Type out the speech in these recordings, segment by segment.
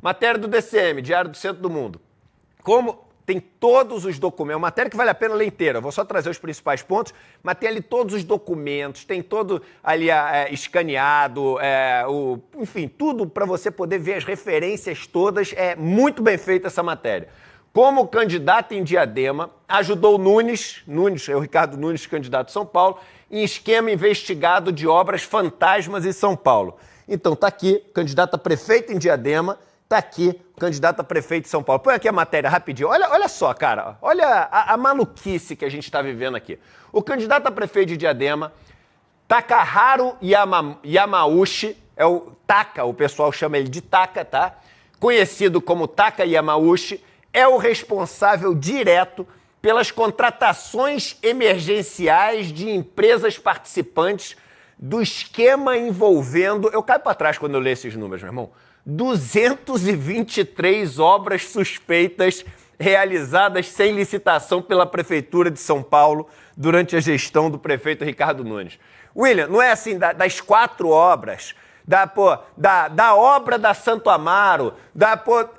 Matéria do DCM, Diário do Centro do Mundo. Como tem todos os documentos, matéria que vale a pena ler inteira, eu vou só trazer os principais pontos, mas tem ali todos os documentos, tem todo ali escaneado, enfim, tudo para você poder ver as referências todas, é muito bem feita essa matéria. Como candidato em Diadema, ajudou o Ricardo Nunes, candidato de São Paulo, em esquema investigado de obras fantasmas em São Paulo. Então tá aqui, candidato a prefeito em Diadema, tá aqui, candidato a prefeito de São Paulo. Põe aqui a matéria rapidinho. Olha só, cara. Olha a maluquice que a gente está vivendo aqui. O candidato a prefeito de Diadema, Takaharu Yamauchi, é o Taka, o pessoal chama ele de Taka, tá? Conhecido como Taka Yamauchi, é o responsável direto pelas contratações emergenciais de empresas participantes do esquema envolvendo... Eu caio para trás quando eu leio esses números, meu irmão. 223 obras suspeitas realizadas sem licitação pela Prefeitura de São Paulo durante a gestão do prefeito Ricardo Nunes. William, não é assim, das 4 obras, da obra da Santo Amaro,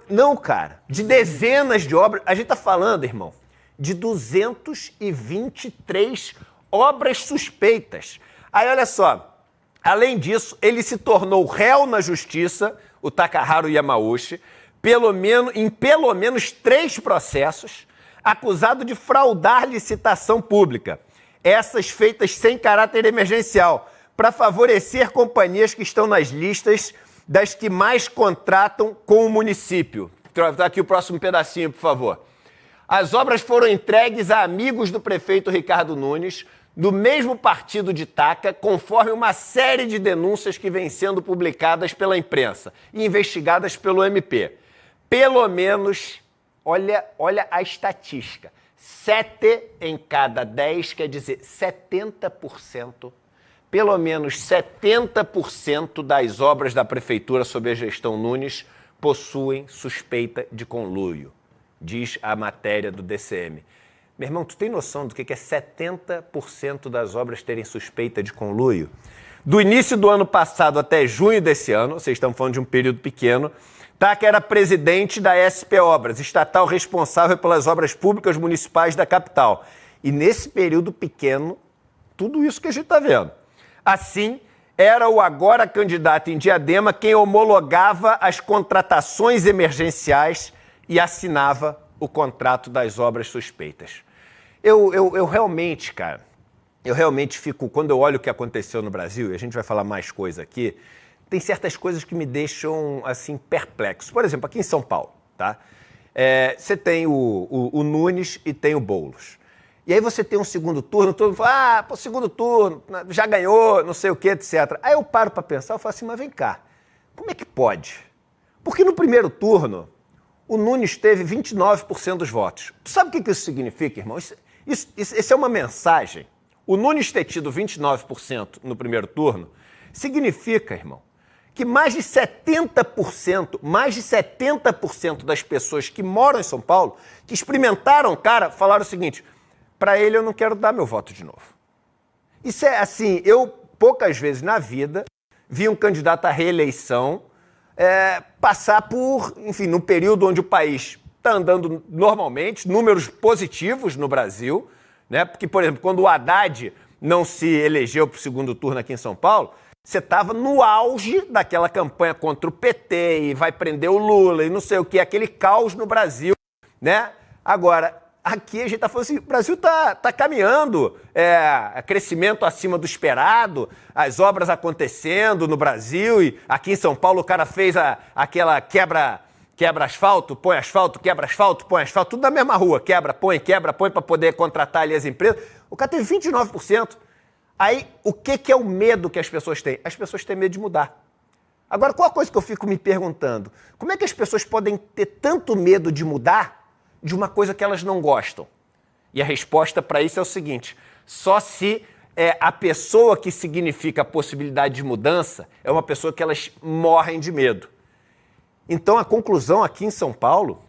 não, cara, de dezenas de obras. A gente tá falando, irmão, de 223 obras suspeitas. Aí, olha só, além disso, ele se tornou réu na justiça, o Takaharu Yamauchi, em pelo menos 3 processos, acusado de fraudar licitação pública, essas feitas sem caráter emergencial, para favorecer companhias que estão nas listas das que mais contratam com o município. Tá aqui o próximo pedacinho, por favor. As obras foram entregues a amigos do prefeito Ricardo Nunes, do mesmo partido de Taka, conforme uma série de denúncias que vêm sendo publicadas pela imprensa e investigadas pelo MP. Pelo menos, olha a estatística, 7 em cada 10, quer dizer, 70%, pelo menos 70% das obras da prefeitura sob a gestão Nunes possuem suspeita de conluio, diz a matéria do DCM. Meu irmão, tu tem noção do que é 70% das obras terem suspeita de conluio? Do início do ano passado até junho desse ano, vocês estão falando de um período pequeno, Taka era presidente da SP Obras, estatal responsável pelas obras públicas municipais da capital. E nesse período pequeno, tudo isso que a gente está vendo. Assim, era o agora candidato em Diadema quem homologava as contratações emergenciais e assinava o contrato das obras suspeitas. Eu realmente, cara, fico, quando eu olho o que aconteceu no Brasil, e a gente vai falar mais coisa aqui, tem certas coisas que me deixam, assim, perplexo. Por exemplo, aqui em São Paulo, tá? Você tem o Nunes e tem o Boulos. E aí você tem um segundo turno, todo mundo fala, segundo turno, já ganhou, não sei o que, etc. Aí eu paro para pensar, eu falo assim, mas vem cá, como é que pode? Porque no primeiro turno, o Nunes teve 29% dos votos. Tu sabe o que isso significa, irmão? Isso é uma mensagem. O Nunes ter tido 29% no primeiro turno significa, irmão, que mais de 70% das pessoas que moram em São Paulo, que experimentaram o cara, falaram o seguinte, para ele eu não quero dar meu voto de novo. Isso é assim, eu poucas vezes na vida vi um candidato à reeleição passar por, enfim, num período onde o país está andando normalmente, números positivos no Brasil, né? Porque, por exemplo, quando o Haddad não se elegeu para o segundo turno aqui em São Paulo, você estava no auge daquela campanha contra o PT e vai prender o Lula e não sei o que, aquele caos no Brasil, né? Agora, aqui a gente está falando assim, o Brasil está caminhando, crescimento acima do esperado, as obras acontecendo no Brasil e aqui em São Paulo o cara fez aquela quebra asfalto, põe asfalto, quebra asfalto, põe asfalto, tudo na mesma rua, quebra, põe para poder contratar ali as empresas. O cara teve 29%. Aí, o que é o medo que as pessoas têm? As pessoas têm medo de mudar. Agora, qual a coisa que eu fico me perguntando? Como é que as pessoas podem ter tanto medo de mudar de uma coisa que elas não gostam? E a resposta para isso é o seguinte, só se a pessoa que significa a possibilidade de mudança é uma pessoa que elas morrem de medo. Então, a conclusão aqui em São Paulo,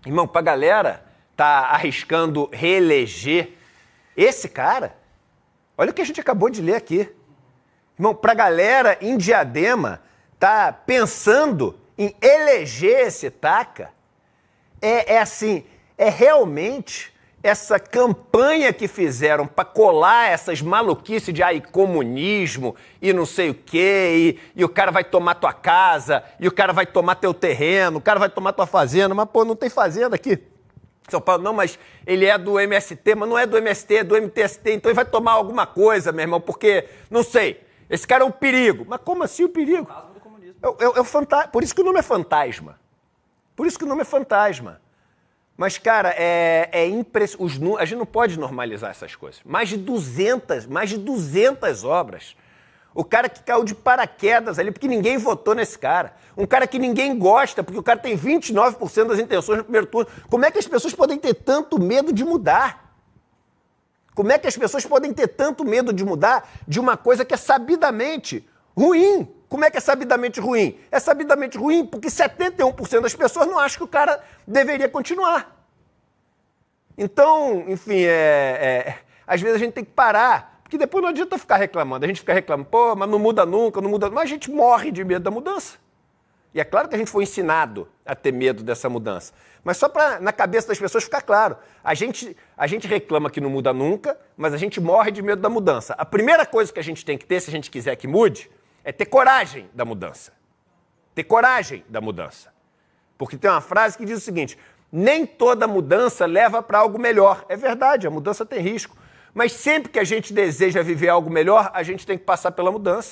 irmão, pra galera tá arriscando reeleger esse cara, olha o que a gente acabou de ler aqui. Irmão, pra galera em Diadema tá pensando em eleger esse Taca é realmente essa campanha que fizeram para colar essas maluquices de comunismo e não sei o quê, e o cara vai tomar tua casa, e o cara vai tomar teu terreno, o cara vai tomar tua fazenda, mas pô, não tem fazenda aqui. São Paulo, não, mas ele é do MST, mas não é do MST, é do MTST, então ele vai tomar alguma coisa, meu irmão, porque, não sei, esse cara é um perigo. Mas como assim o perigo? Fantasma do comunismo. Por isso que o nome é fantasma. Por isso que o nome é fantasma. Mas, cara, é impressionante. A gente não pode normalizar essas coisas. Mais de 200 obras. O cara que caiu de paraquedas ali, porque ninguém votou nesse cara. Um cara que ninguém gosta, porque o cara tem 29% das intenções no primeiro turno. Como é que as pessoas podem ter tanto medo de mudar? Como é que as pessoas podem ter tanto medo de mudar de uma coisa que é sabidamente ruim? Como é que é sabidamente ruim? É sabidamente ruim porque 71% das pessoas não acham que o cara deveria continuar. Então, enfim, às vezes a gente tem que parar, porque depois não adianta ficar reclamando. A gente fica reclamando, pô, mas não muda nunca, não muda. Mas a gente morre de medo da mudança. E é claro que a gente foi ensinado a ter medo dessa mudança. Mas só para na cabeça das pessoas ficar claro, a gente reclama que não muda nunca, mas a gente morre de medo da mudança. A primeira coisa que a gente tem que ter, se a gente quiser que mude, é ter coragem da mudança. Ter coragem da mudança. Porque tem uma frase que diz o seguinte: nem toda mudança leva para algo melhor. É verdade, a mudança tem risco. Mas sempre que a gente deseja viver algo melhor, a gente tem que passar pela mudança.